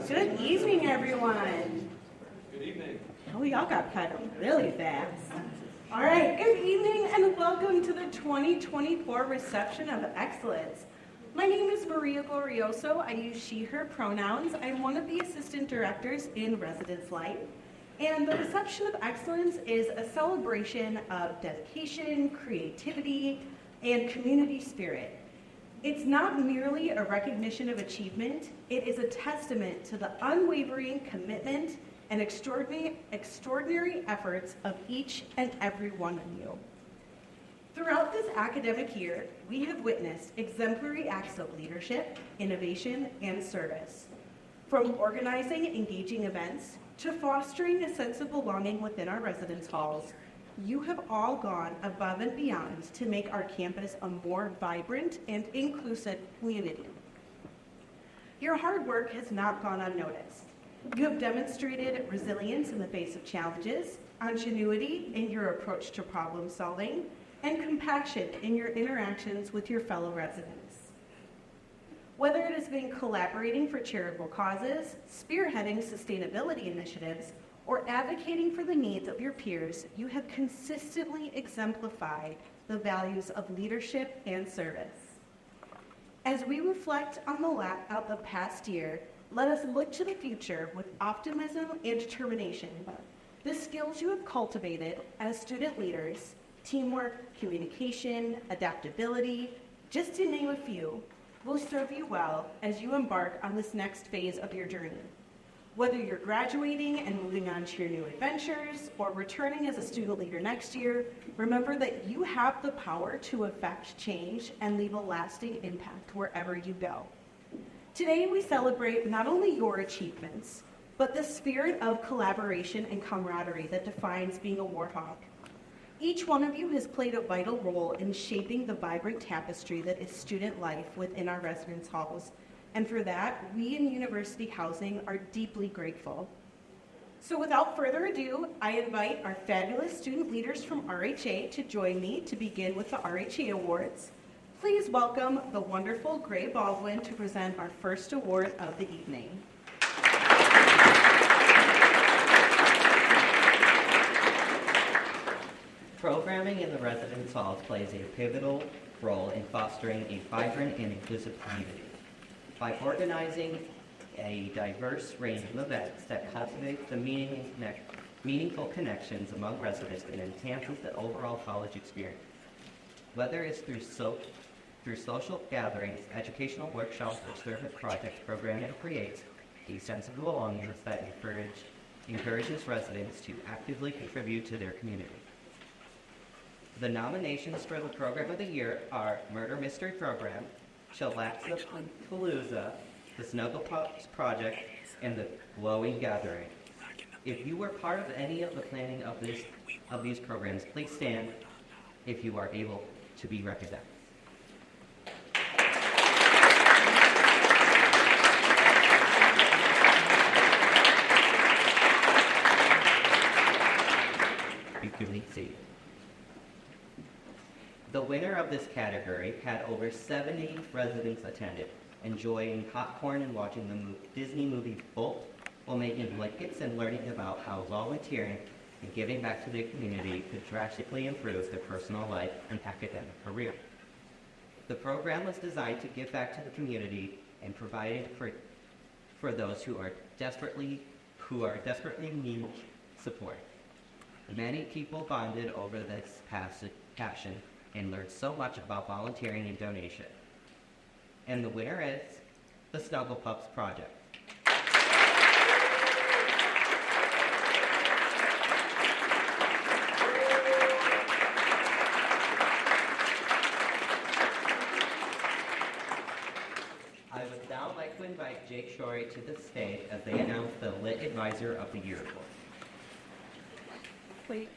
Good evening, everyone. Good evening. Oh, y'all got packed up really fast. All right, good evening and welcome to the 2024 Reception of Excellence. My name is Maria Glorioso. I use she, her pronouns. I'm one of the assistant directors in Residence Life. And the Reception of Excellence is a celebration of dedication, creativity, and community spirit. It's not merely a recognition of achievement, it is a testament to the unwavering commitment and extraordinary efforts of each and every one of you. Throughout this academic year, we have witnessed exemplary acts of leadership, innovation, and service. From organizing engaging events to fostering a sense of belonging within our residence halls, you have all gone above and beyond to make our campus a more vibrant and inclusive community. Your hard work has not gone unnoticed. You have demonstrated resilience in the face of challenges, ingenuity in your approach to problem solving, and compassion in your interactions with your fellow residents. Whether it has been collaborating for charitable causes, spearheading sustainability initiatives, or advocating for the needs of your peers, you have consistently exemplified the values of leadership and service. As we reflect on the past year, let us look to the future with optimism and determination. The skills you have cultivated as student leaders, teamwork, communication, adaptability, just to name a few, will serve you well as you embark on this next phase of your journey. Whether you're graduating and moving on to your new adventures or returning as a student leader next year, remember that you have the power to affect change and leave a lasting impact wherever you go. Today we celebrate not only your achievements, but the spirit of collaboration and camaraderie that defines being a Warhawk. Each one of you has played a vital role in shaping the vibrant tapestry that is student life within our residence halls. And for that, we in University Housing are deeply grateful. So without further ado, I invite our fabulous student leaders from RHA to join me to begin with the RHA Awards. Please welcome the wonderful Gray Baldwin to present our first award of the evening. Programming in the residence halls plays a pivotal role in fostering a vibrant and inclusive community. By organizing a diverse range of events that cultivate the meaningful connections among residents and enhances the overall college experience. Whether it's through social gatherings, educational workshops, or service projects, programming creates a sense of belonging that encourages residents to actively contribute to their community. The nominations for the Program of the Year are Murder Mystery Program, Chillaxapalooza, the Snuggle Pups Project, and the Glowing Gathering. If you were part of any of the planning of these programs, please stand if you are able to be recognized. You can be seated. The winner of this category had over 70 residents attended, enjoying popcorn and watching the Disney movie Bolt while making blankets and learning about how volunteering and giving back to the community could drastically improve their personal life and academic career. The program was designed to give back to the community and provided for those who desperately need support. Many people bonded over this passion and learned so much about volunteering and donation. And the winner is the Snuggle Pups Project. I would now like to invite Jake Shorey to the stage as they announce the Lit Advisor of the Year Award. Please.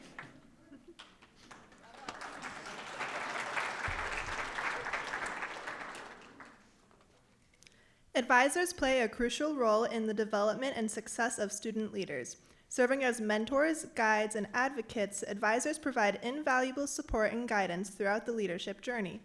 Advisors play a crucial role in the development and success of student leaders. Serving as mentors, guides, and advocates, advisors provide invaluable support and guidance throughout the leadership journey.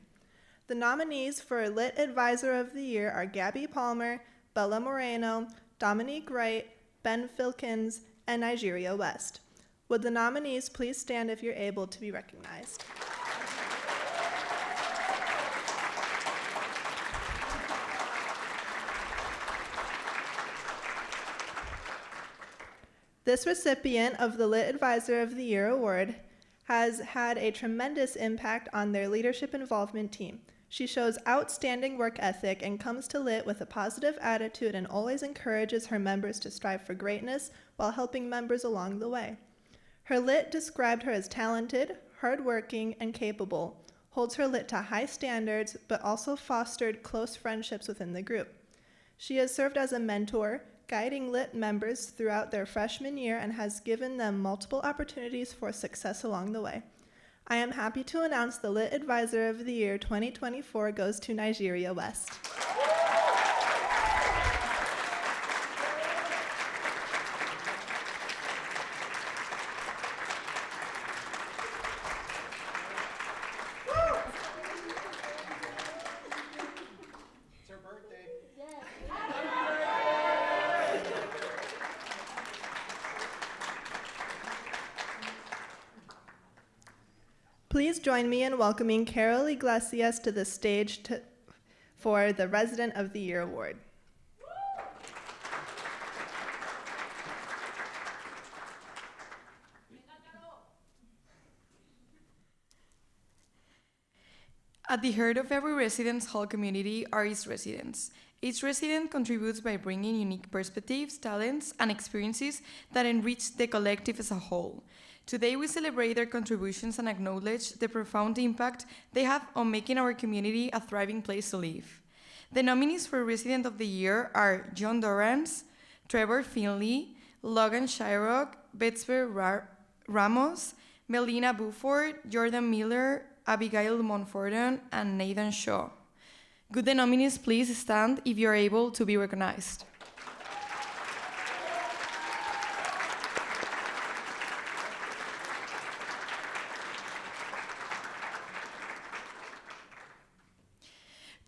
The nominees for Lit Advisor of the Year are Gabby Palmer, Bella Moreno, Dominique Wright, Ben Filkins, and Nigeria West. Would the nominees please stand if you're able to be recognized? This recipient of the Lit Advisor of the Year award has had a tremendous impact on their leadership involvement team. She shows outstanding work ethic and comes to Lit with a positive attitude and always encourages her members to strive for greatness while helping members along the way. Her Lit described her as talented, hardworking, and capable, holds her Lit to high standards, but also fostered close friendships within the group. She has served as a mentor, guiding Lit members throughout their freshman year and has given them multiple opportunities for success along the way. I am happy to announce the Lit Advisor of the Year 2024 goes to Nigeria West. It's her birthday. Please join me in welcoming Carol Iglesias to the stage for the Resident of the Year Award. At the heart of every residence hall community are its residents. Each resident contributes by bringing unique perspectives, talents, and experiences that enrich the collective as a whole. Today, we celebrate their contributions and acknowledge the profound impact they have on making our community a thriving place to live. The nominees for Resident of the Year are John Dorrance, Trevor Finley, Logan Shyrock, Betsper Ramos, Melina Buford, Jordan Miller, Abigail Monforton, and Nathan Shaw. Could the nominees please stand if you are able to be recognized?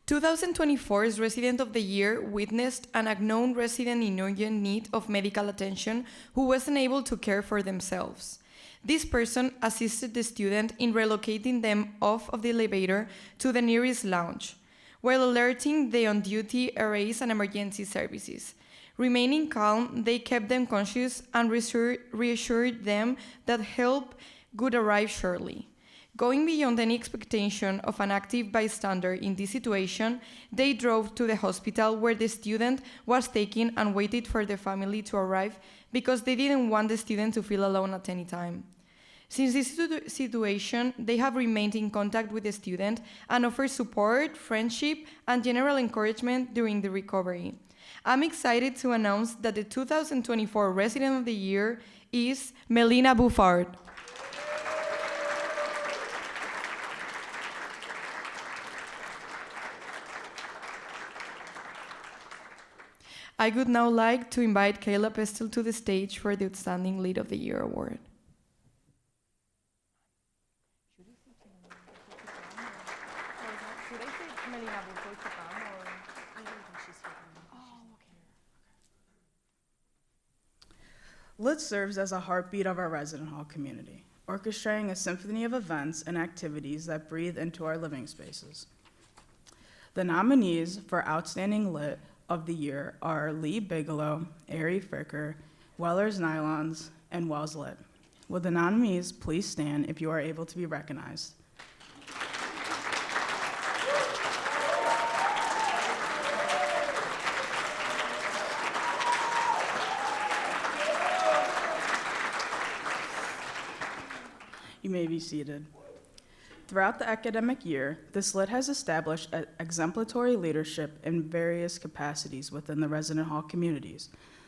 "2024's Resident of the Year witnessed an unknown resident in urgent need of medical attention who wasn't able to care for themselves. This person assisted the student in relocating them off of the elevator to the nearest lounge, while alerting the on-duty RAs and emergency services. Remaining calm, they kept them conscious and reassured them that help would arrive shortly. Going beyond any expectation of an active bystander in this situation, they drove to the hospital where the student was taken and waited for the family to arrive because they didn't want the student to feel alone at any time. Since this situation, they have remained in contact with the student and offered support, friendship, and general encouragement during the recovery. I'm excited to announce that the 2024 Resident of the Year is Melina Buford. I would now like to invite Kayla Pestel to the stage for the Outstanding Lead of the Year award. Lit serves as a heartbeat of our resident hall community, orchestrating a symphony of events and activities that breathe into our living spaces. The nominees for Outstanding Lit of the Year are Lee Bigelow, Ari Fricker, Weller's Nylons, and Wells Lit. Would the nominees please stand if you are able to be recognized? You may be seated. Throughout the academic year, this Lit has established exemplary leadership in various capacities within the resident hall communities.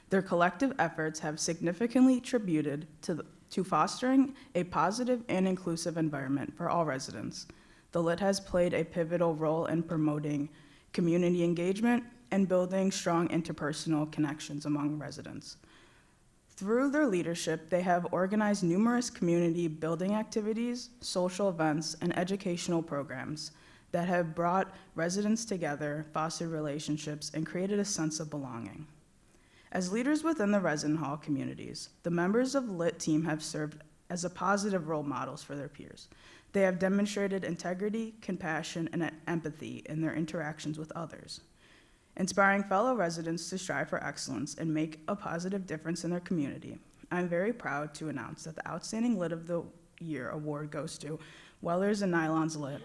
Their collective efforts have significantly contributed to fostering a positive and inclusive environment for all residents. The Lit has played a pivotal role in promoting community engagement and building strong interpersonal connections among residents. Through their leadership, they have organized numerous community building activities, social events, and educational programs that have brought residents together, fostered relationships, and created a sense of belonging. As leaders within the resident hall communities, the members of the LIT team have served as a positive role models for their peers. They have demonstrated integrity, compassion, and empathy in their interactions with others, inspiring fellow residents to strive for excellence and make a positive difference in their community. I'm very proud to announce that the Outstanding Lit of the Year award goes to Wellers and Nylons Lit.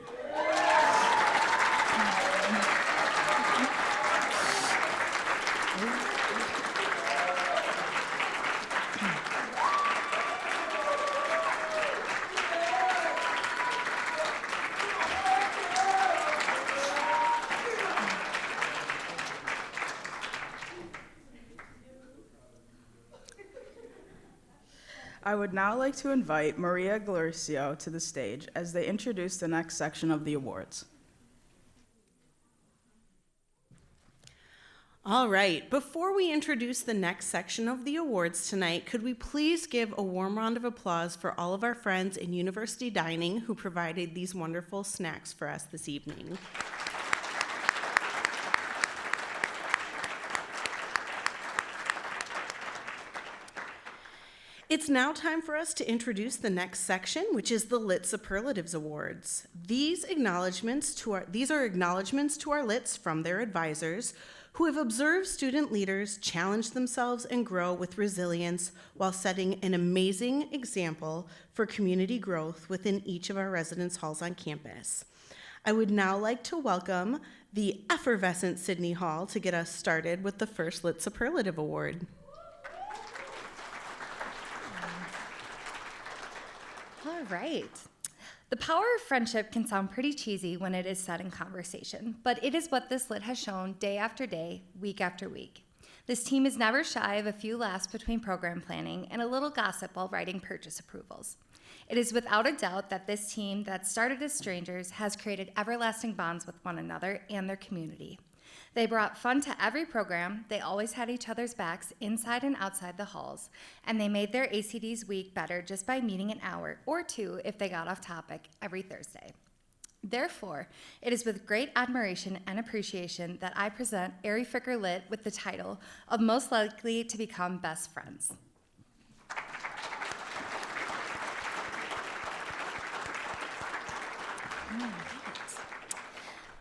I would now like to invite Maria Gloricio to the stage as they introduce the next section of the awards. All right, before we introduce the next section of the awards tonight, could we please give a warm round of applause for all of our friends in University Dining who provided these wonderful snacks for us this evening. It's now time for us to introduce the next section, which is the Lit Superlatives Awards. These are acknowledgments to our Lits from their advisors who have observed student leaders challenge themselves and grow with resilience while setting an amazing example for community growth within each of our residence halls on campus. I would now like to welcome the effervescent Sydney Hall to get us started with the first Lit Superlative Award. All right. The power of friendship can sound pretty cheesy when it is said in conversation, but it is what this lit has shown day after day, week after week. This team is never shy of a few laughs between program planning and a little gossip while writing purchase approvals. It is without a doubt that this team that started as strangers has created everlasting bonds with one another and their community. They brought fun to every program, they always had each other's backs inside and outside the halls, and they made their ACD's week better just by meeting an hour or two if they got off topic every Thursday. Therefore, it is with great admiration and appreciation that I present Ari Fricker Lit with the title of Most Likely to Become Best Friends.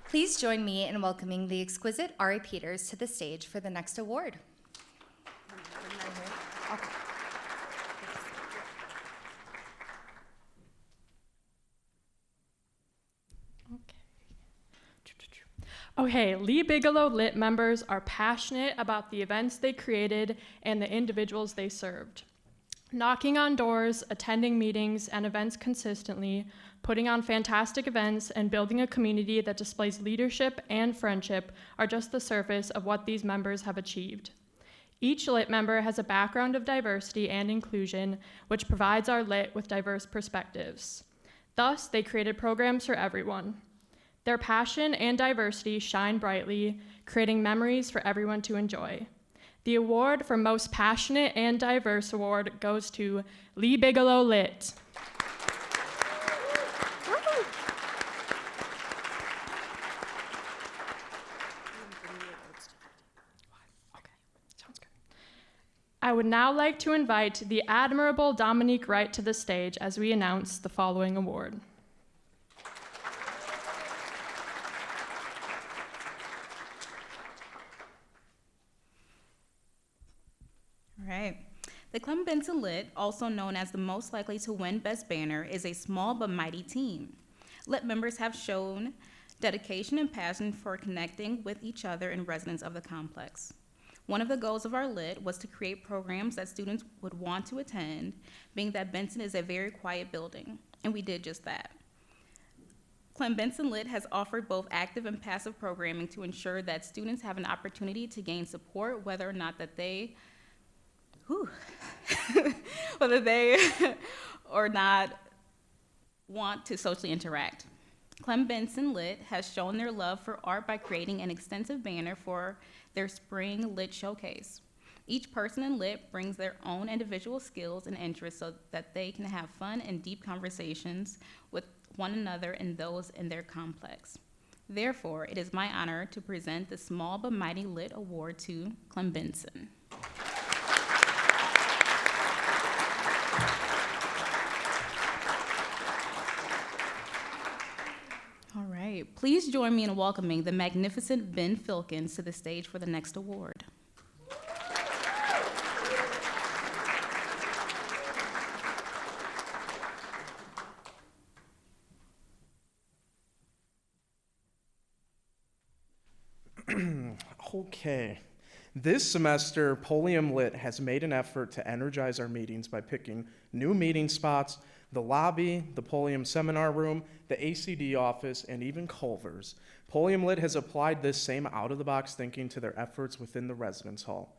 Please join me in welcoming the exquisite Ari Peters to the stage for the next award. Okay, Lee Bigelow Lit members are passionate about the events they created and the individuals they served. Knocking on doors, attending meetings and events consistently, putting on fantastic events, and building a community that displays leadership and friendship are just the surface of what these members have achieved. Each Lit member has a background of diversity and inclusion, which provides our Lit with diverse perspectives. Thus, they created programs for everyone. Their passion and diversity shine brightly, creating memories for everyone to enjoy. The award for Most Passionate and Diverse Award goes to Lee Bigelow Lit. I would now like to invite the admirable Dominique Wright to the stage as we announce the following award. All right. The Clem Benson Lit, also known as the most likely to win Best Banner, is a small but mighty team. Lit members have shown dedication and passion for connecting with each other and residents of the complex. One of the goals of our Lit was to create programs that students would want to attend, being that Benson is a very quiet building, and we did just that. Clem Benson Lit has offered both active and passive programming to ensure that students have an opportunity to gain support, whether or not that they whether they or not want to socially interact. Clem Benson Lit has shown their love for art by creating an extensive banner for their spring Lit showcase. Each person in Lit brings their own individual skills and interests so that they can have fun and deep conversations with one another and those in their complex. Therefore, it is my honor to present the Small But Mighty Lit Award to Clem Benson. All right, please join me in welcoming the magnificent Ben Filkins to the stage for the next award. Okay. This semester, Polium Lit has made an effort to energize our meetings by picking new meeting spots, the lobby, the Polium seminar room, the ACD office, and even Culver's. Polium Lit has applied this same out-of-the-box thinking to their efforts within the residence hall.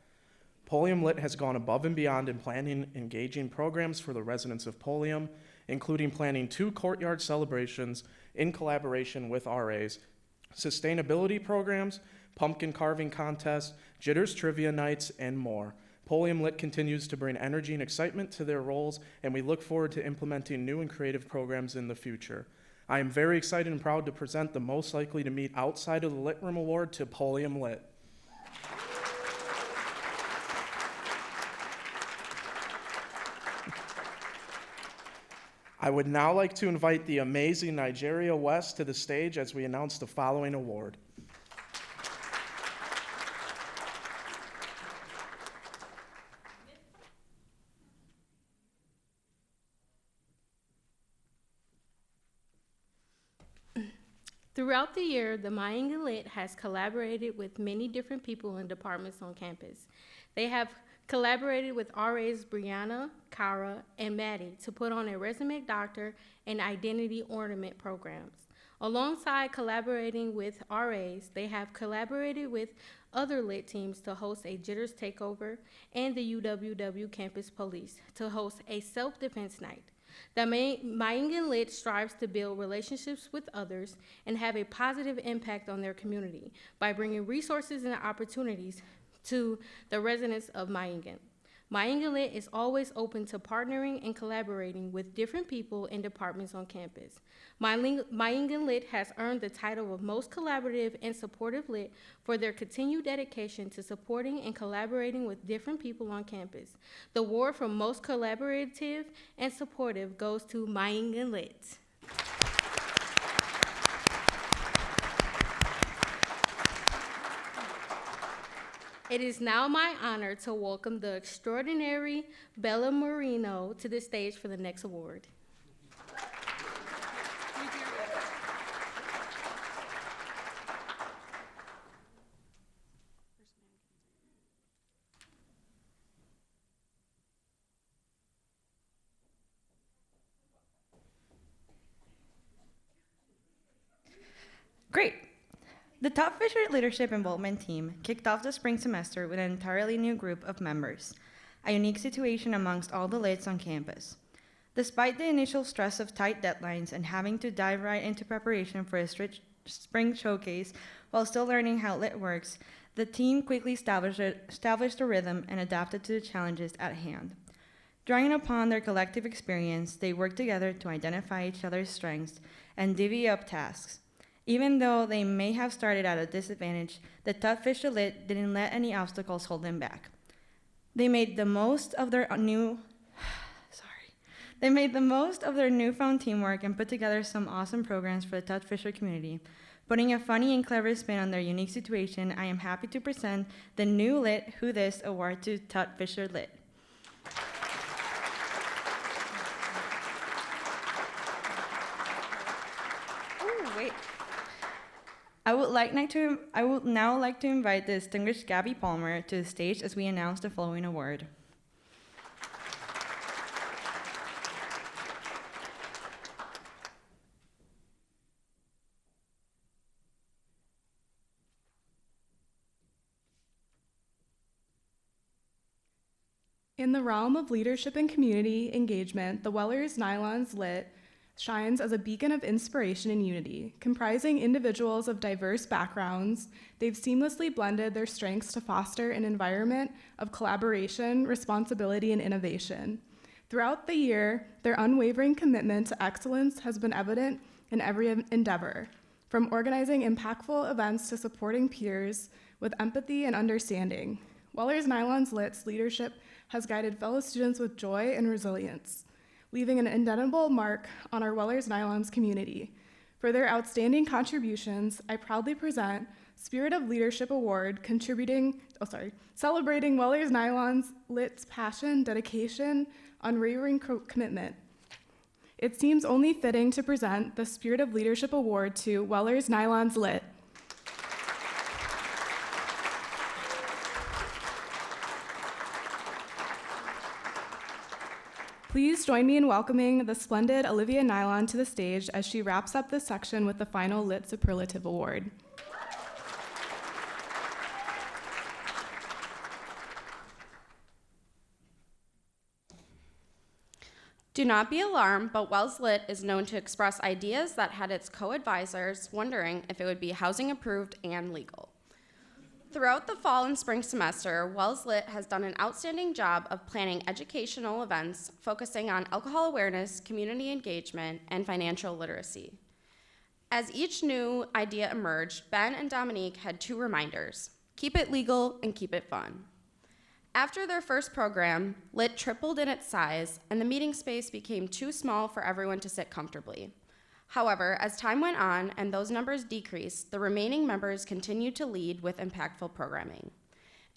Polium Lit has gone above and beyond in planning engaging programs for the residents of Polium, including planning 2 courtyard celebrations in collaboration with RAs, sustainability programs, pumpkin carving contests, Jitters trivia nights, and more. Polium Lit continues to bring energy and excitement to their roles, and we look forward to implementing new and creative programs in the future. I am very excited and proud to present the Most Likely to Meet Outside of the Lit Room Award to Polium Lit. I would now like to invite the amazing Nigeria West to the stage as we announce the following award. Throughout the year, the Mainga Lit has collaborated with many different people and departments on campus. They have collaborated with RAs Brianna, Kara, and Maddie to put on a resume doctor and identity ornament programs. Alongside collaborating with RAs, they have collaborated with other Lit teams to host a Jitters takeover and the UWW Campus Police to host a self-defense night. The Maingan Lit strives to build relationships with others and have a positive impact on their community by bringing resources and opportunities to the residents of Maingan. Maingan Lit is always open to partnering and collaborating with different people and departments on campus. Maingan Lit has earned the title of Most Collaborative and Supportive Lit for their continued dedication to supporting and collaborating with different people on campus. The award for Most Collaborative and Supportive goes to Maingan Lit. It is now my honor to welcome the extraordinary Bella Marino to the stage for the next award. Great. The Top Fisher Leadership Involvement Team kicked off the spring semester with an entirely new group of members, a unique situation amongst all the Lits on campus. Despite the initial stress of tight deadlines and having to dive right into preparation for a spring showcase while still learning how Lit works, the team quickly established a rhythm and adapted to the challenges at hand. Drawing upon their collective experience, they worked together to identify each other's strengths and divvy up tasks. Even though they may have started at a disadvantage, the Top Fisher Lit didn't let any obstacles hold them back. They made the most of their newfound teamwork and put together some awesome programs for the Top Fisher community. Putting a funny and clever spin on their unique situation, I am happy to present the new Lit Who This Award to Top Fisher Lit. I would now like to invite the distinguished Gabby Palmer to the stage as we announce the following award. In the realm of leadership and community engagement, the Wellers Nylons Lit shines as a beacon of inspiration and unity. Comprising individuals of diverse backgrounds, they've seamlessly blended their strengths to foster an environment of collaboration, responsibility, and innovation. Throughout the year, their unwavering commitment to excellence has been evident in every endeavor, from organizing impactful events to supporting peers with empathy and understanding. Wellers Nylons Lit's leadership has guided fellow students with joy and resilience, leaving an indelible mark on our Wellers Nylons community. For their outstanding contributions, I proudly present Spirit of Leadership Award, celebrating Wellers Nylons Lit's passion, dedication, unwavering commitment. It seems only fitting to present the Spirit of Leadership Award to Wellers Nylons Lit. Please join me in welcoming the splendid Olivia Nylon to the stage as she wraps up this section with the final Lit Superlative Award. Do not be alarmed, but Wells Lit is known to express ideas that had its co-advisors wondering if it would be housing approved and legal. Throughout the fall and spring semester, Wells Lit has done an outstanding job of planning educational events focusing on alcohol awareness, community engagement, and financial literacy. As each new idea emerged, Ben and Dominique had two reminders: keep it legal and keep it fun. After their first program, Lit tripled in its size, and the meeting space became too small for everyone to sit comfortably. However, as time went on and those numbers decreased, the remaining members continued to lead with impactful programming.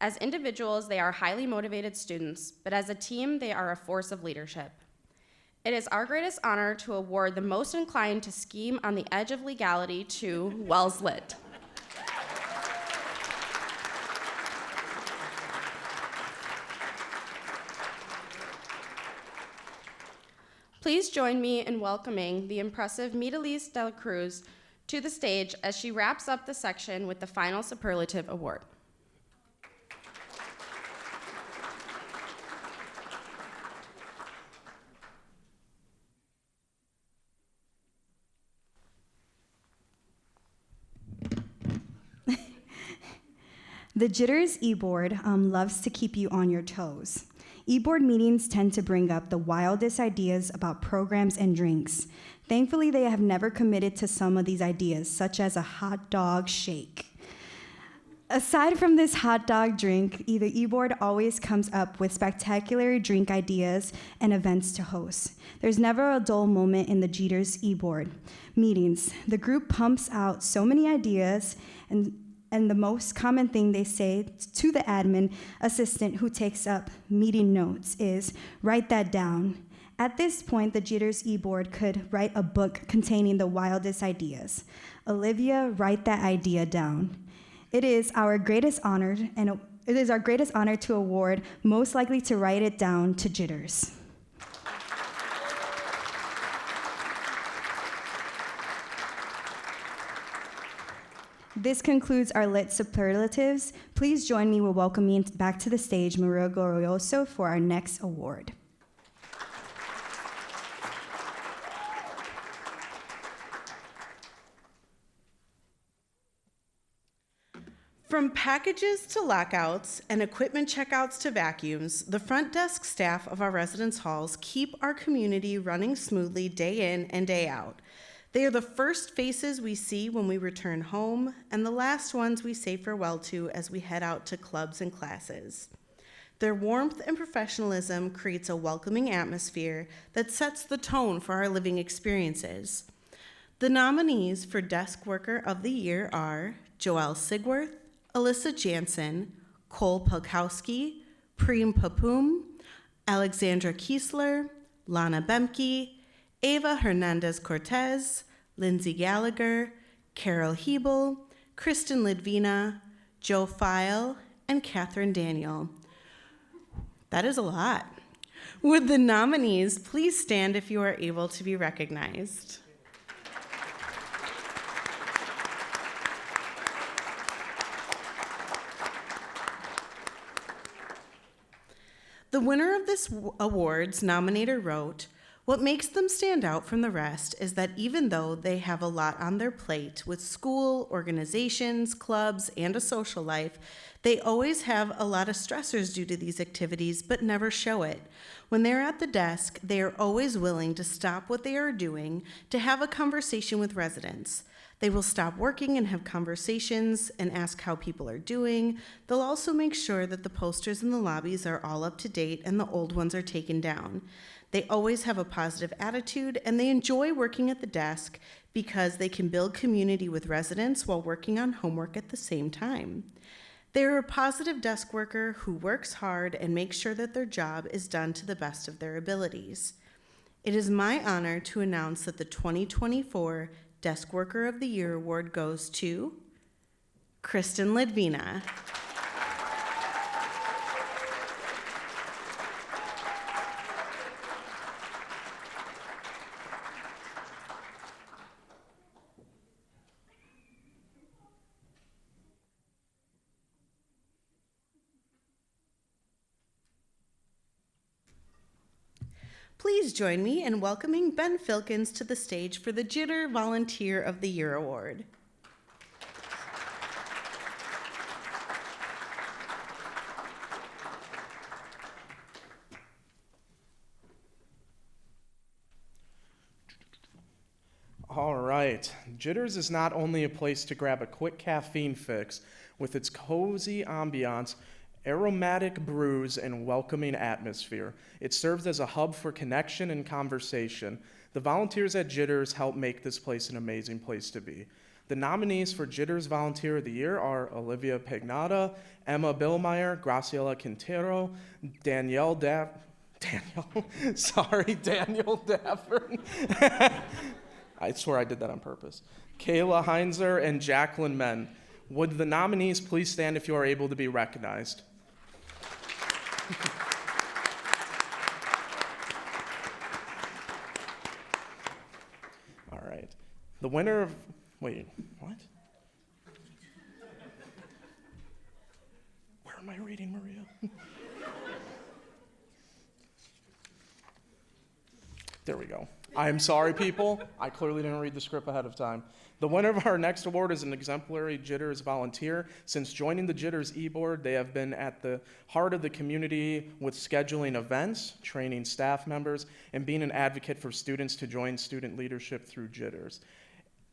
As individuals, they are highly motivated students, but as a team, they are a force of leadership. It is our greatest honor to award the most inclined to scheme on the edge of legality to Wells Lit. Please join me in welcoming the impressive Midalise de la Cruz to the stage as she wraps up the section with the final Superlative Award. The Jitters e-board loves to keep you on your toes. E-board meetings tend to bring up the wildest ideas about programs and drinks. Thankfully, they have never committed to some of these ideas, such as a hot dog shake. Aside from this hot dog drink, the e-board always comes up with spectacular drink ideas and events to host. There's never a dull moment in the Jitters e-board meetings. The group pumps out so many ideas, and the most common thing they say to the admin assistant who takes up meeting notes is, write that down. At this point, the Jitters e-board could write a book containing the wildest ideas. Olivia, write that idea down. It is our greatest honor to award most likely to write it down to Jitters. This concludes our Lit Superlatives. Please join me in welcoming back to the stage Maria Glorioso for our next award. From packages to lockouts and equipment checkouts to vacuums, the front desk staff of our residence halls keep our community running smoothly day in and day out. They are the first faces we see when we return home, and the last ones we say farewell to as we head out to clubs and classes. Their warmth and professionalism creates a welcoming atmosphere that sets the tone for our living experiences. The nominees for Desk Worker of the Year are Joelle Sigworth, Alyssa Jansen, Cole Pulkowski, Preem Papoom, Alexandra Kiesler, Lana Bemke, Ava Hernandez-Cortez, Lindsay Gallagher, Carol Hebel, Kristen Lidvina, Joe File, and Catherine Daniel. That is a lot. Would the nominees please stand if you are able to be recognized? The winner of this award's nominator wrote, What makes them stand out from the rest is that even though they have a lot on their plate with school, organizations, clubs, and a social life, they always have a lot of stressors due to these activities but never show it. When they're at the desk, they are always willing to stop what they are doing to have a conversation with residents. They will stop working and have conversations and ask how people are doing. They'll also make sure that the posters in the lobbies are all up to date and the old ones are taken down. They always have a positive attitude and they enjoy working at the desk because they can build community with residents while working on homework at the same time. They're a positive desk worker who works hard and makes sure that their job is done to the best of their abilities. It is my honor to announce that the 2024 Desk Worker of the Year award goes to Kristen Ledvina. Please join me in welcoming Ben Filkins to the stage for the Jitter Volunteer of the Year Award. All right, Jitters is not only a place to grab a quick caffeine fix with its cozy ambiance, aromatic brews, and welcoming atmosphere. It serves as a hub for connection and conversation. The volunteers at Jitters help make this place an amazing place to be. The nominees for Jitters Volunteer of the Year are Olivia Pegnata, Emma Billmeyer, Graciela Quintero, Danielle Daffern. I swear I did that on purpose. Kayla Heinzer and Jacqueline Men. Would the nominees please stand if you are able to be recognized? All right. The winner of, wait, what? Where am I reading, Maria? There we go. I'm sorry, people. I clearly didn't read the script ahead of time. The winner of our next award is an exemplary Jitters volunteer. Since joining the Jitters e-board, they have been at the heart of the community with scheduling events, training staff members, and being an advocate for students to join student leadership through Jitters.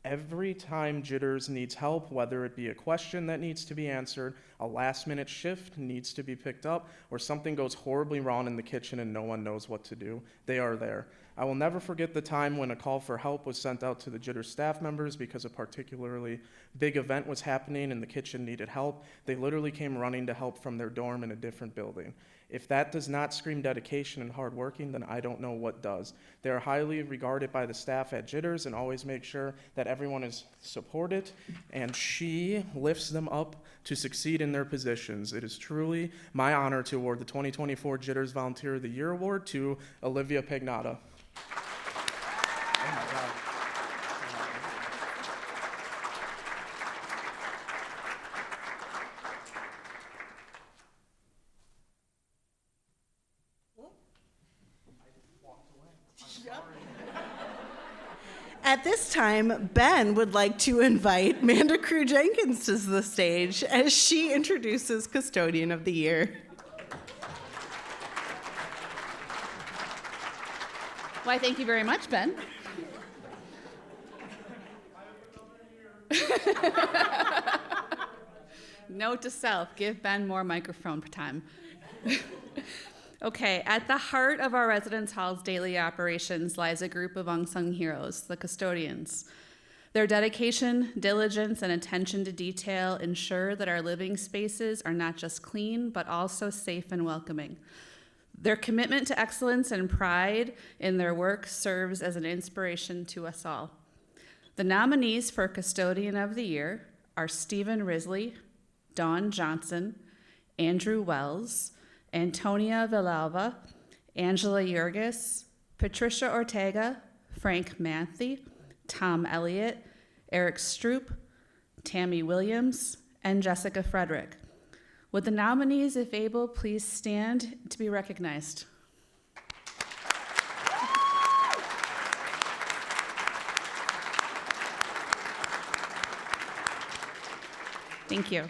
Every time Jitters needs help, whether it be a question that needs to be answered, a last-minute shift needs to be picked up, or something goes horribly wrong in the kitchen and no one knows what to do, they are there. I will never forget the time when a call for help was sent out to the Jitters staff members because a particularly big event was happening and the kitchen needed help. They literally came running to help from their dorm in a different building. If that does not scream dedication and hard working, then I don't know what does. They are highly regarded by the staff at Jitters and always make sure that everyone is supported, and she lifts them up to succeed in their positions. It is truly my honor to award the 2024 Jitters Volunteer of the Year Award to Olivia Pegnata. Oh my God. At this time, Ben would like to invite Manda Crew Jenkins to the stage as she introduces Custodian of the Year. Why, thank you very much, Ben. Note to self, give Ben more microphone time. Okay, at the heart of our residence hall's daily operations lies a group of unsung heroes, the custodians. Their dedication, diligence, and attention to detail ensure that our living spaces are not just clean, but also safe and welcoming. Their commitment to excellence and pride in their work serves as an inspiration to us all. The nominees for Custodian of the Year are Stephen Risley, Dawn Johnson, Andrew Wells, Antonia Villalba, Angela Yurgis, Patricia Ortega, Frank Matthey, Tom Elliott, Eric Stroop, Tammy Williams, and Jessica Frederick. Would the nominees, if able, please stand to be recognized? Thank you.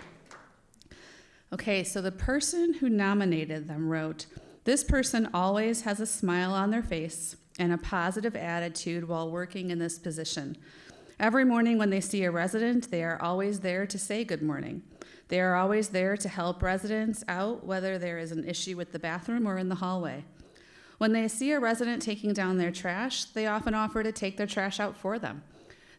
Okay, so the person who nominated them wrote, "This person always has a smile on their face and a positive attitude while working in this position. Every morning when they see a resident, they are always there to say good morning. They are always there to help residents out, whether there is an issue with the bathroom or in the hallway. When they see a resident taking down their trash, they often offer to take their trash out for them.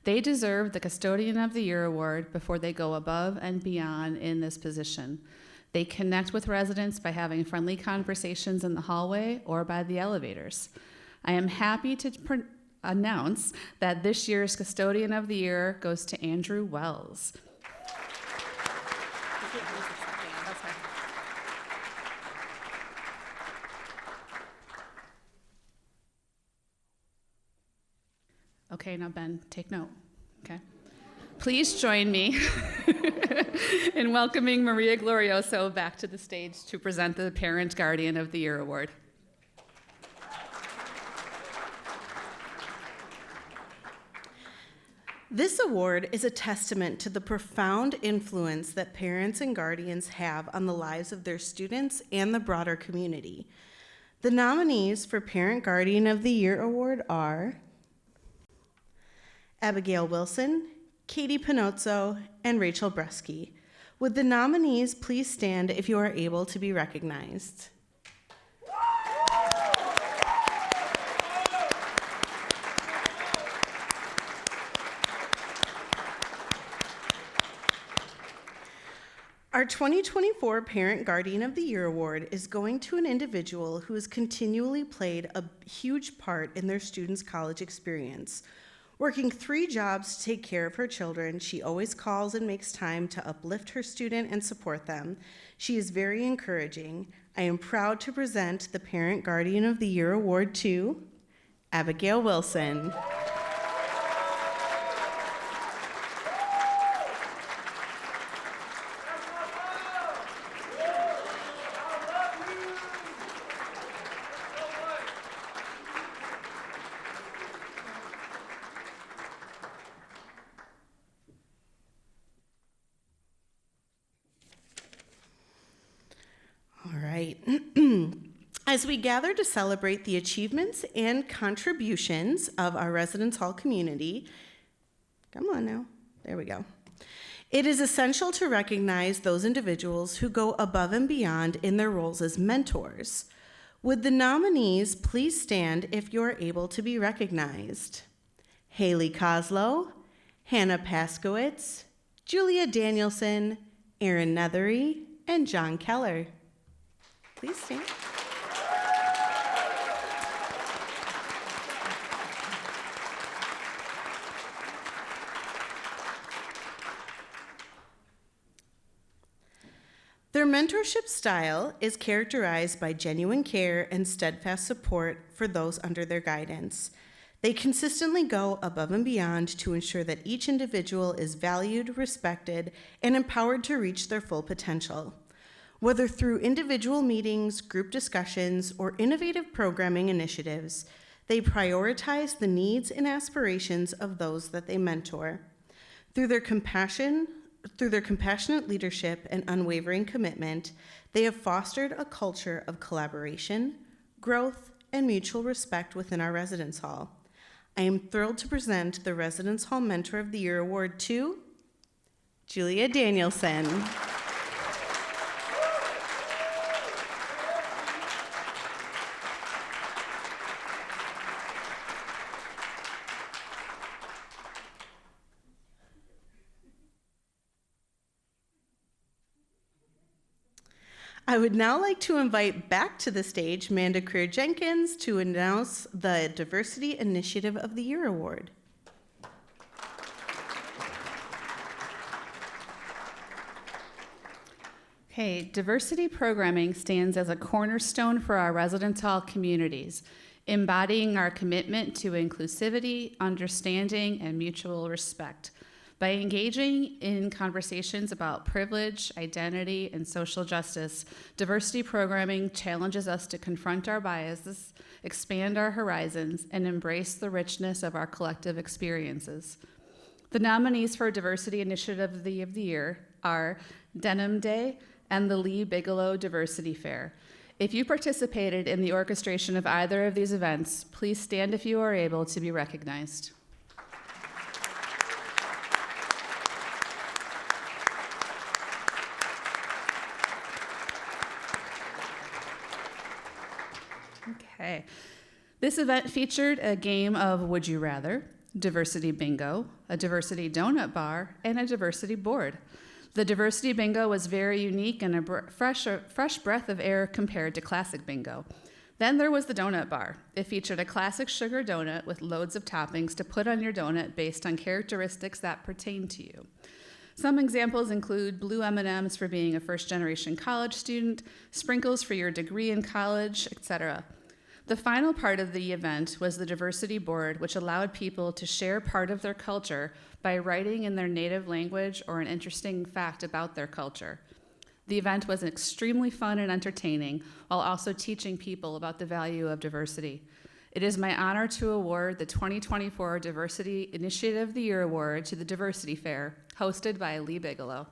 They deserve the Custodian of the Year award before they go above and beyond in this position. They connect with residents by having friendly conversations in the hallway or by the elevators. I am happy to announce that this year's Custodian of the Year goes to Andrew Wells." Okay, now Ben, take note, okay? Please join me in welcoming Maria Glorioso back to the stage to present the Parent Guardian of the Year award. This award is a testament to the profound influence that parents and guardians have on the lives of their students and the broader community. The nominees for Parent Guardian of the Year award are Abigail Wilson, Katie Pinozzo, and Rachel Bresky. Would the nominees please stand if you are able to be recognized? Our 2024 Parent Guardian of the Year award is going to an individual who has continually played a huge part in their students' college experience. Working 3 jobs to take care of her children, she always calls and makes time to uplift her student and support them. She is very encouraging. I am proud to present the Parent Guardian of the Year award to Abigail Wilson. As we gather to celebrate the achievements and contributions of our Residence Hall community, come on now, there we go. It is essential to recognize those individuals who go above and beyond in their roles as mentors. Would the nominees please stand if you're able to be recognized? Haley Koslow, Hannah Paskowitz, Julia Danielson, Aaron Nethery, and John Keller. Please stand. Their mentorship style is characterized by genuine care and steadfast support for those under their guidance. They consistently go above and beyond to ensure that each individual is valued, respected, and empowered to reach their full potential. Whether through individual meetings, group discussions, or innovative programming initiatives, they prioritize the needs and aspirations of those that they mentor. Through their compassionate leadership and unwavering commitment, they have fostered a culture of collaboration, growth, and mutual respect within our Residence Hall. I am thrilled to present the Residence Hall Mentor of the Year award to Julia Danielson. I would now like to invite back to the stage Manda Creer-Jenkins to announce the Diversity Initiative of the Year award. Okay, diversity programming stands as a cornerstone for our Residence Hall communities, embodying our commitment to inclusivity, understanding, and mutual respect. By engaging in conversations about privilege, identity, and social justice, diversity programming challenges us to confront our biases, expand our horizons, and embrace the richness of our collective experiences. The nominees for Diversity Initiative of the Year are Denim Day and the Lee Bigelow Diversity Fair. If you participated in the orchestration of either of these events, please stand if you are able to be recognized. Okay. This event featured a game of Would You Rather, diversity bingo, a diversity donut bar, and a diversity board. The diversity bingo was very unique and a fresh breath of air compared to classic bingo. Then there was the donut bar. It featured a classic sugar donut with loads of toppings to put on your donut based on characteristics that pertain to you. Some examples include blue M&Ms for being a first-generation college student, sprinkles for your degree in college, etc. The final part of the event was the diversity board, which allowed people to share part of their culture by writing in their native language or an interesting fact about their culture. The event was extremely fun and entertaining, while also teaching people about the value of diversity. It is my honor to award the 2024 Diversity Initiative of the Year Award to the Diversity Fair, hosted by Lee Bigelow.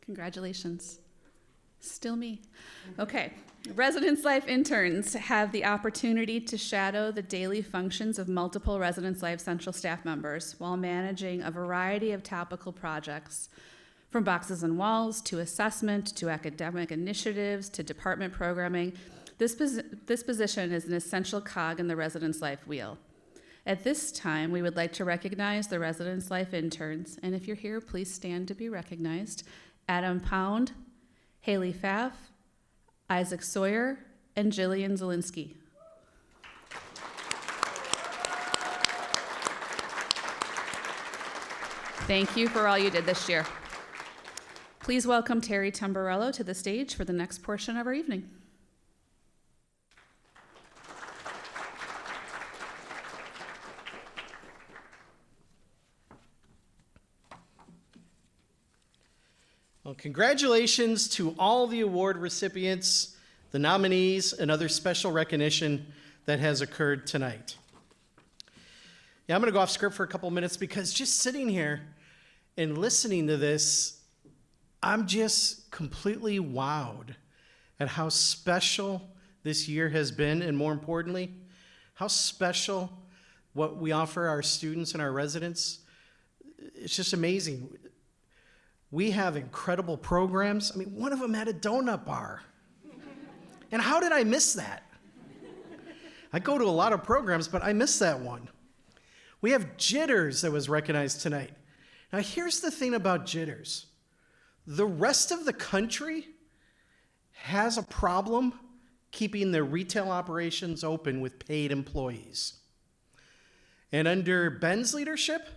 Congratulations. Still me. Okay. Residence Life interns have the opportunity to shadow the daily functions of multiple Residence Life Central staff members while managing a variety of topical projects, from boxes and walls to assessment to academic initiatives to department programming. This position is an essential cog in the Residence Life wheel. At this time, we would like to recognize the Residence Life interns, and if you're here, please stand to be recognized. Adam Pound, Haley Pfaff, Isaac Sawyer, and Jillian Zielinski. Thank you for all you did this year. Please welcome Terry Tamburello to the stage for the next portion of our evening. Well, congratulations to all the award recipients, the nominees, and other special recognition that has occurred tonight. Yeah, I'm going to go off script for a couple minutes because just sitting here and listening to this, I'm just completely wowed at how special this year has been, and more importantly, how special what we offer our students and our residents. It's just amazing. We have incredible programs. I mean, one of them had a donut bar. And how did I miss that? I go to a lot of programs, but I missed that one. We have Jitters that was recognized tonight. Now, here's the thing about Jitters. The rest of the country has a problem keeping their retail operations open with paid employees. And under Ben's leadership,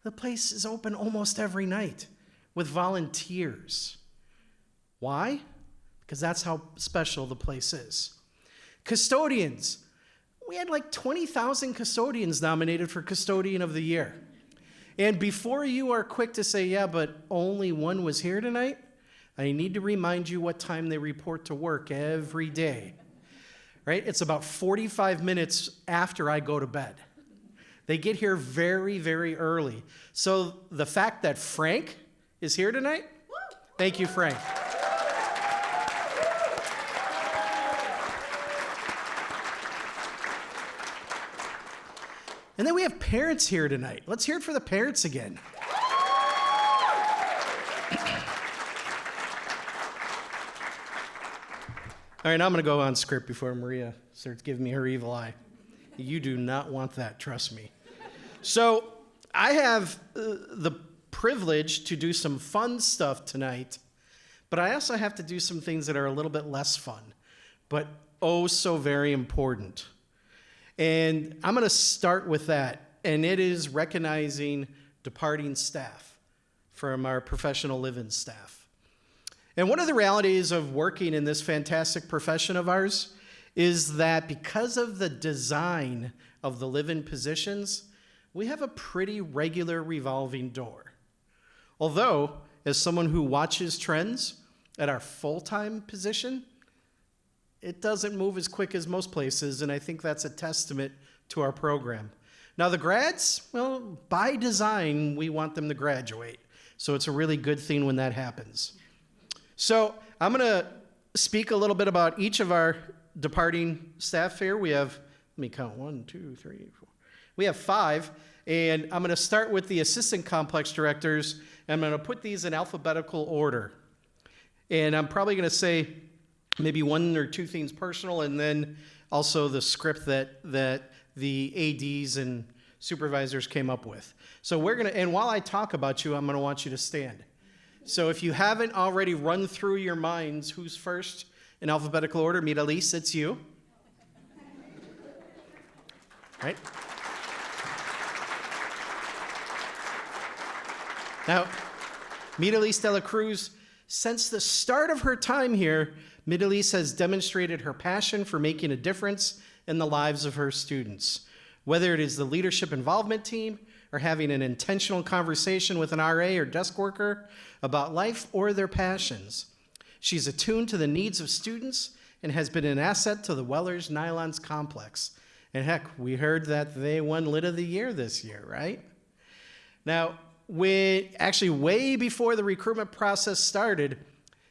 the place is open almost every night with volunteers. Why? Because that's how special the place is. Custodians. We had like 20,000 custodians nominated for Custodian of the Year. And before you are quick to say, yeah, but only one was here tonight, I need to remind you what time they report to work every day. Right? It's about 45 minutes after I go to bed. They get here very, very early. So the fact that Frank is here tonight, thank you, Frank. And then we have parents here tonight. Let's hear it for the parents again. All right, now I'm going to go on script before Maria starts giving me her evil eye. You do not want that, trust me. So I have the privilege to do some fun stuff tonight, but I also have to do some things that are a little bit less fun, but oh so very important. And I'm going to start with that, and it is recognizing departing staff from our professional living staff. And one of the realities of working in this fantastic profession of ours is that because of the design of the live-in positions, we have a pretty regular revolving door. Although, as someone who watches trends, at our full-time position, it doesn't move as quick as most places, and I think that's a testament to our program. Now the grads, well, by design, we want them to graduate. So it's a really good thing when that happens. So I'm gonna speak a little bit about each of our departing staff here. We have, let me count, 1, 2, 3, 4. We have 5, and I'm gonna start with the assistant complex directors, and I'm gonna put these in alphabetical order. And I'm probably gonna say maybe 1 or 2 things personal, and then also the script that the ADs and supervisors came up with. So we're gonna, and while I talk about you, I'm gonna want you to stand. So if you haven't already run through your minds who's first in alphabetical order, Midalise, it's you. Right? Now, Midalise de la Cruz, since the start of her time here, Midalise has demonstrated her passion for making a difference in the lives of her students. Whether it is the leadership involvement team or having an intentional conversation with an RA or desk worker about life or their passions. She's attuned to the needs of students and has been an asset to the Wellers Nylons complex. And heck, we heard that they won Lit of the Year this year, right? Now, actually way before the recruitment process started,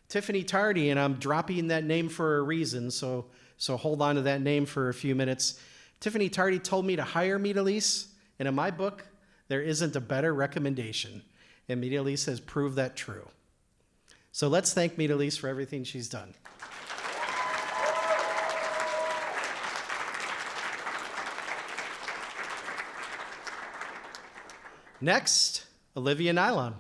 Tiffany Tardy, and I'm dropping that name for a reason, so hold on to that name for a few minutes. Tiffany Tardy told me to hire Midalise, and in my book, there isn't a better recommendation, and Midalise has proved that true. So let's thank Midalise for everything she's done. Next, Olivia Nylon.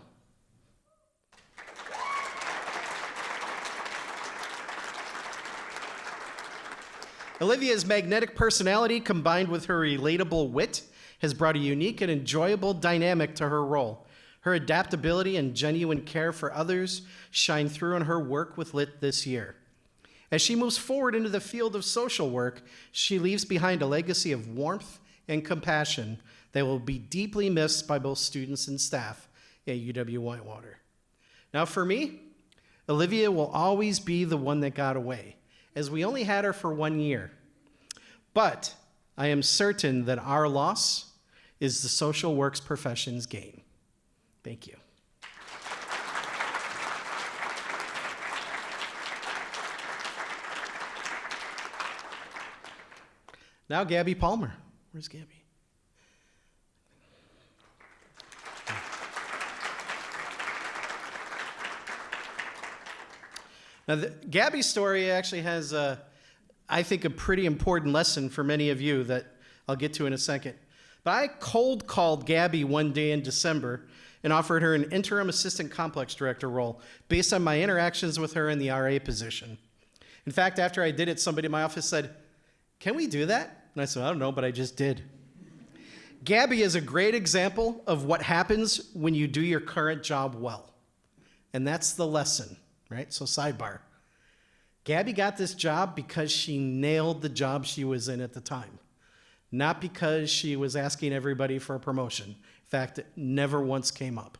Olivia's magnetic personality combined with her relatable wit has brought a unique and enjoyable dynamic to her role. Her adaptability and genuine care for others shine through in her work with Lit this year. As she moves forward into the field of social work, she leaves behind a legacy of warmth and compassion that will be deeply missed by both students and staff at UW-Whitewater. Now for me, Olivia will always be the one that got away, as we only had her for 1 year. But I am certain that our loss is the social works profession's gain. Thank you. Now Gabby Palmer. Where's Gabby? Now, Gabby's story actually has, I think, a pretty important lesson for many of you that I'll get to in a second. But I cold called Gabby one day in December and offered her an interim assistant complex director role based on my interactions with her in the RA position. In fact, after I did it, somebody in my office said, "Can we do that?" And I said, "I don't know, but I just did." Gabby is a great example of what happens when you do your current job well. And that's the lesson. Right? So sidebar. Gabby got this job because she nailed the job she was in at the time, not because she was asking everybody for a promotion. In fact, it never once came up.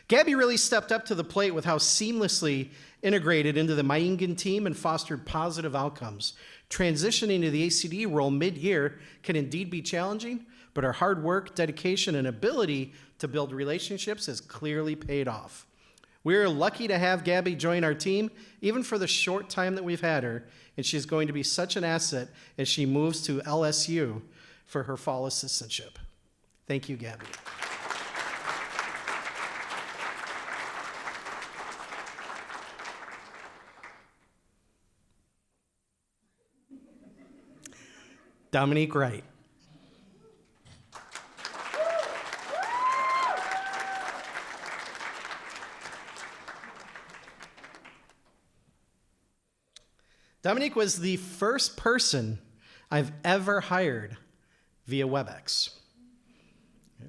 Gabby really stepped up to the plate with how seamlessly integrated into the Maingan team and fostered positive outcomes. Transitioning to the ACD role mid-year can indeed be challenging, but her hard work, dedication, and ability to build relationships has clearly paid off. We're lucky to have Gabby join our team, even for the short time that we've had her, and she's going to be such an asset as she moves to LSU for her fall assistantship. Thank you, Gabby. Dominique Wright. Dominique was the first person I've ever hired via WebEx.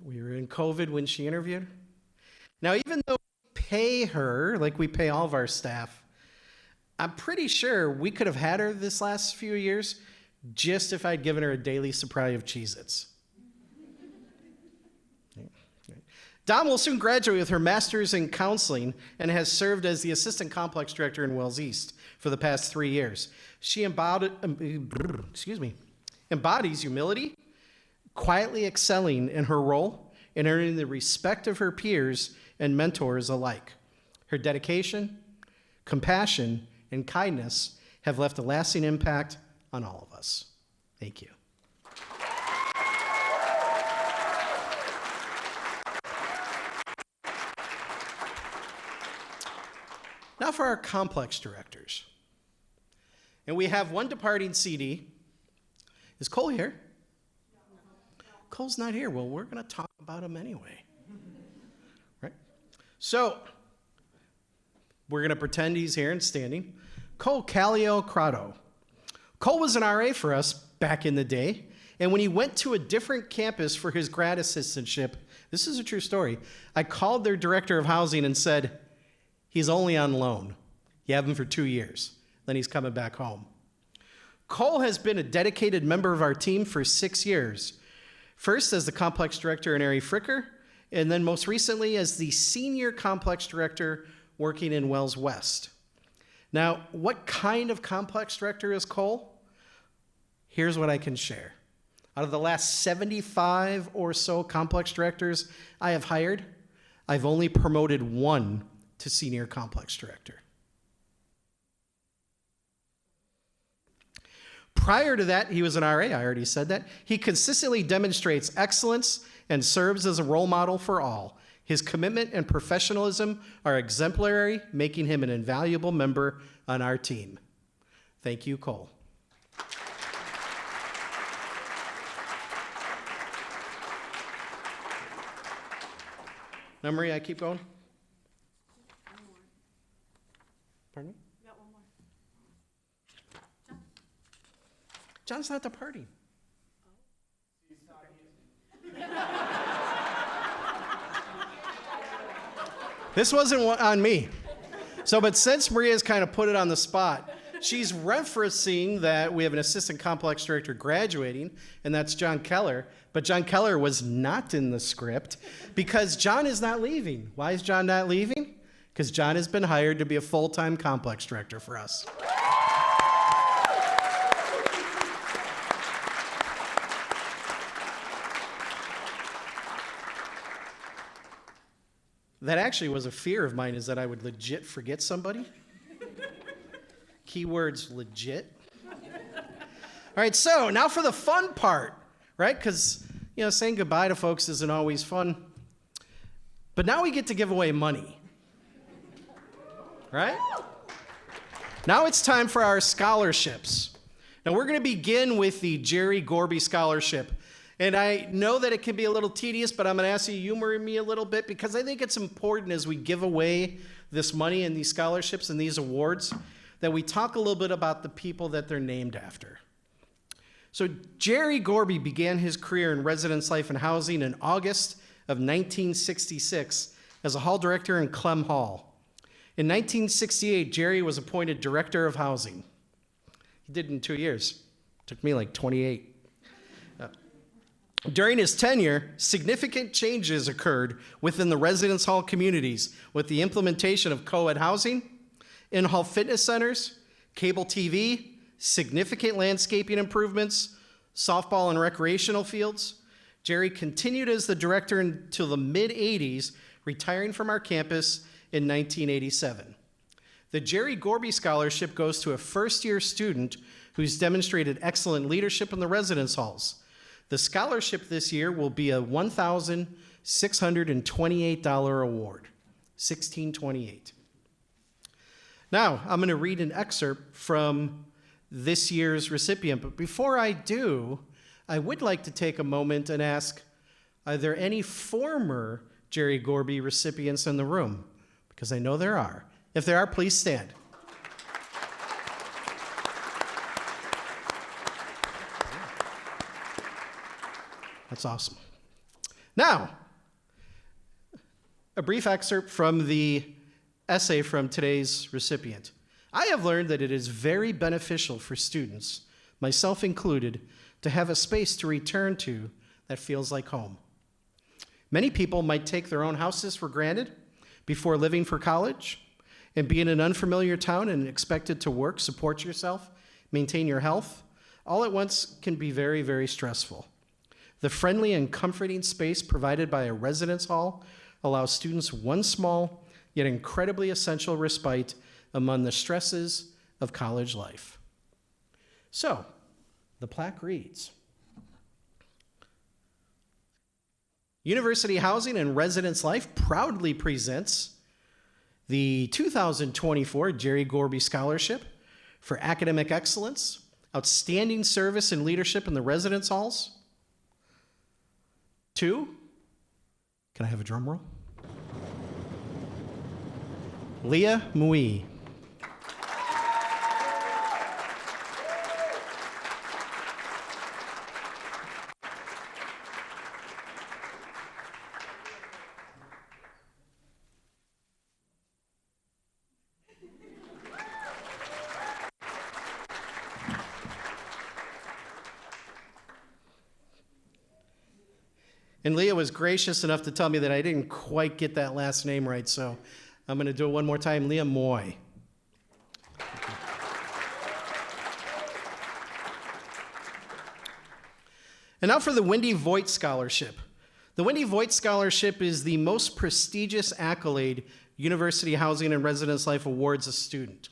We were in COVID when she interviewed. Now, even though we pay her like we pay all of our staff, I'm pretty sure we could have had her this last few years just if I'd given her a daily supply of Cheez-Its. Dom will soon graduate with her master's in counseling and has served as the assistant complex director in Wells East for the past 3 years. She embodies humility, quietly excelling in her role and earning the respect of her peers and mentors alike. Her dedication, compassion, and kindness have left a lasting impact on all of us. Thank you. Now for our complex directors. And we have one departing CD. Is Cole here? Cole's not here. Well, we're going to talk about him anyway. Right? So, we're going to pretend he's here and standing. Cole Callio Crotto. Cole was an RA for us back in the day, and when he went to a different campus for his grad assistantship, this is a true story, I called their director of housing and said, he's only on loan. You have him for 2 years. Then he's coming back home. Cole has been a dedicated member of our team for 6 years. First as the complex director in Erie Fricker, and then most recently as the senior complex director working in Wells West. Now, what kind of complex director is Cole? Here's what I can share. Out of the last 75 or so complex directors I have hired, I've only promoted one to senior complex director. Prior to that, he was an RA, I already said that. He consistently demonstrates excellence and serves as a role model for all. His commitment and professionalism are exemplary, making him an invaluable member on our team. Thank you, Cole. Now, Maria, I keep going? Pardon me? We got one more. John's not departing. This wasn't on me. So, but since Maria's kind of put it on the spot, she's referencing that we have an assistant complex director graduating, and that's John Keller. But John Keller was not in the script because John is not leaving. Why is John not leaving? Because John has been hired to be a full-time complex director for us. That actually was a fear of mine, is that I would legit forget somebody. Keywords legit. All right, so now for the fun part, right? Because, saying goodbye to folks isn't always fun. But now we get to give away money. Right? Now it's time for our scholarships. Now we're going to begin with the Jerry Gorby Scholarship. And I know that it can be a little tedious, but I'm going to ask you to humor me a little bit because I think it's important as we give away this money and these scholarships and these awards that we talk a little bit about the people that they're named after. So Jerry Gorby began his career in residence life and housing in August of 1966 as a hall director in Clem Hall. In 1968, Jerry was appointed director of housing. He did it in 2 years. It took me like 28. During his tenure, significant changes occurred within the residence hall communities with the implementation of co-ed housing, in-hall fitness centers, cable TV, significant landscaping improvements, softball and recreational fields. Jerry continued as the director until the mid-'80s, retiring from our campus in 1987. The Jerry Gorby Scholarship goes to a first-year student who's demonstrated excellent leadership in the residence halls. The scholarship this year will be a $1,628 award, $1,628. Now, I'm going to read an excerpt from this year's recipient, but before I do, I would like to take a moment and ask, are there any former Jerry Gorby recipients in the room? Because I know there are. If there are, please stand. That's awesome. Now, a brief excerpt from the essay from today's recipient. I have learned that it is very beneficial for students, myself included, to have a space to return to that feels like home. Many people might take their own houses for granted before living for college, and be in an unfamiliar town and expected to work, support yourself, maintain your health, all at once can be very, very stressful. The friendly and comforting space provided by a residence hall allows students one small yet incredibly essential respite among the stresses of college life. So, the plaque reads, University Housing and Residence Life proudly presents the 2024 Jerry Gorby Scholarship for Academic Excellence, Outstanding Service and Leadership in the Residence Halls. To, can I have a drum roll? Leah Mui. And Leah was gracious enough to tell me that I didn't quite get that last name right, so I'm going to do it one more time. Leah Moy. And now for the Wendy Voigt Scholarship. The Wendy Voigt Scholarship is the most prestigious accolade University Housing and Residence Life awards a student.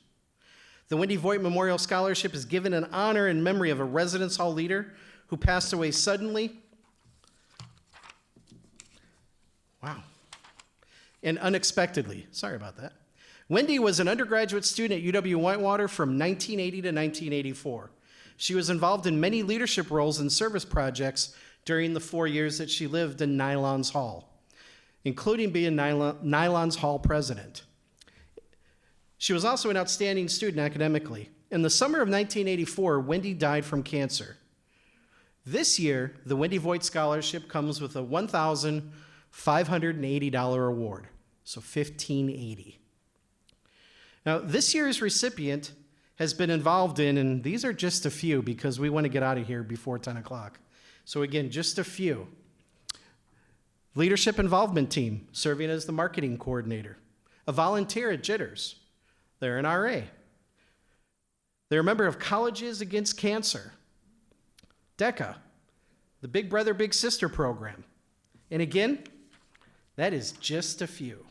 The Wendy Voigt Memorial Scholarship is given in honor and memory of a residence hall leader who passed away suddenly and unexpectedly. Sorry about that. Wendy was an undergraduate student at UW-Whitewater from 1980 to 1984. She was involved in many leadership roles and service projects during the 4 years that she lived in Nylons Hall, including being Nylons Hall president. She was also an outstanding student academically. In the summer of 1984, Wendy died from cancer. This year, the Wendy Voigt Scholarship comes with a $1,580 award, so $1,580. Now, this year's recipient has been involved in, and these are just a few because we want to get out of here before 10 o'clock. So again, just a few. Leadership Involvement Team, serving as the marketing coordinator. A volunteer at Jitters. They're an RA. They're a member of Colleges Against Cancer. DECA, the Big Brother, Big Sister program. And again, that is just a few.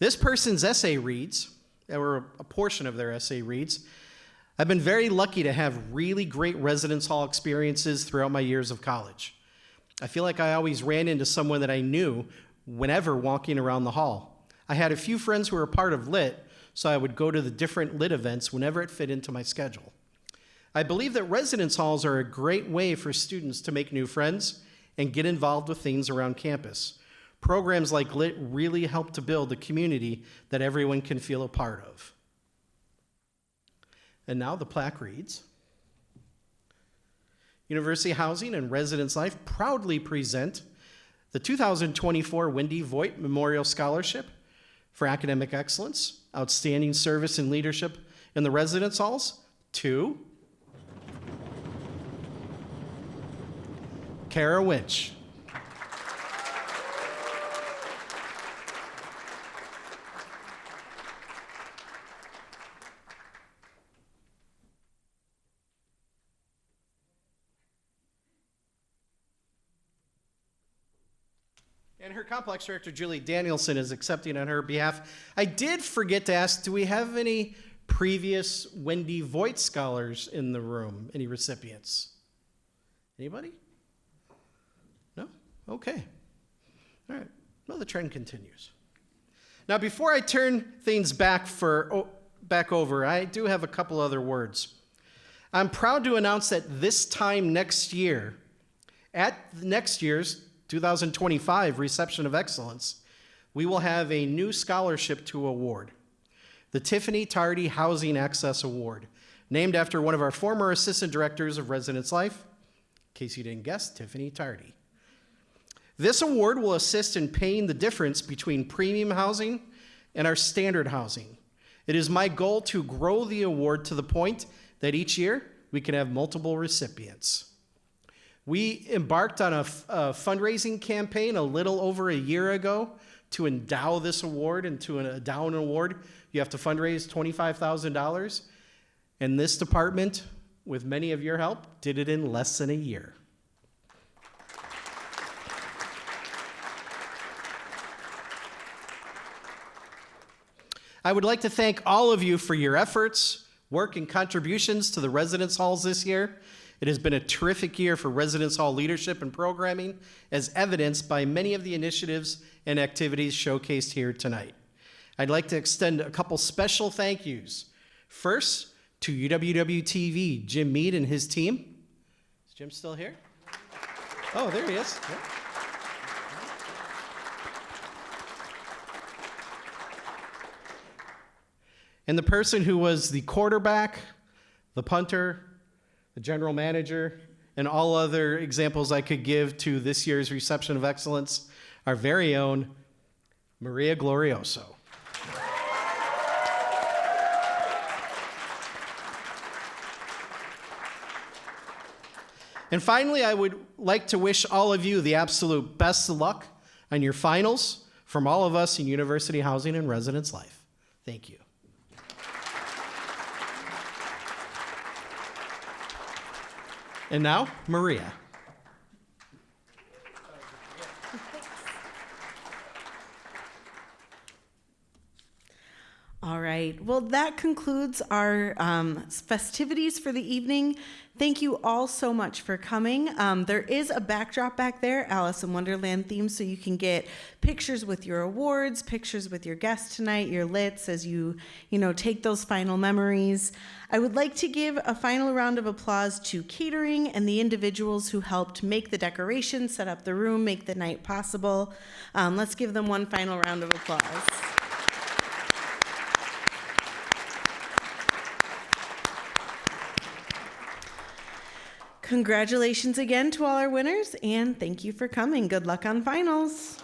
This person's essay reads, or a portion of their essay reads, I've been very lucky to have really great residence hall experiences throughout my years of college. I feel like I always ran into someone that I knew whenever walking around the hall. I had a few friends who were a part of Lit, so I would go to the different Lit events whenever it fit into my schedule. I believe that residence halls are a great way for students to make new friends and get involved with things around campus. Programs like Lit really help to build a community that everyone can feel a part of. And now the plaque reads, University Housing and Residence Life proudly present the 2024 Wendy Voigt Memorial Scholarship for Academic Excellence, Outstanding Service and Leadership in the Residence Halls to Kara Winch. And her complex director, Julie Danielson, is accepting on her behalf. I did forget to ask, do we have any previous Wendy Voigt scholars in the room? Any recipients? Anybody? No? Okay. All right. Well, the trend continues. Now, before I turn things back over, I do have a couple other words. I'm proud to announce that this time next year, at next year's 2025 Reception of Excellence, we will have a new scholarship to award, the Tiffany Tardy Housing Access Award, named after one of our former assistant directors of Residence Life, in case you didn't guess, Tiffany Tardy. This award will assist in paying the difference between premium housing and our standard housing. It is my goal to grow the award to the point that each year we can have multiple recipients. We embarked on a fundraising campaign a little over a year ago to endow this award, and to endow an award, you have to fundraise $25,000. And this department, with many of your help, did it in less than a year. I would like to thank all of you for your efforts, work, and contributions to the residence halls this year. It has been a terrific year for residence hall leadership and programming, as evidenced by many of the initiatives and activities showcased here tonight. I'd like to extend a couple special thank yous. First, to UWW-TV, Jim Mead and his team. Is Jim still here? Oh, there he is. Yeah. And the person who was the quarterback, the punter, the general manager, and all other examples I could give to this year's Reception of Excellence, our very own Maria Glorioso. And finally, I would like to wish all of you the absolute best of luck on your finals from all of us in University Housing and Residence Life. Thank you. And now, Maria. All right. Well, that concludes our festivities for the evening. Thank you all so much for coming. There is a backdrop back there, Alice in Wonderland theme, so you can get pictures with your awards, pictures with your guests tonight, your lits, as you take those final memories. I would like to give a final round of applause to catering and the individuals who helped make the decorations, set up the room, make the night possible. Let's give them one final round of applause. Congratulations again to all our winners, and thank you for coming. Good luck on finals.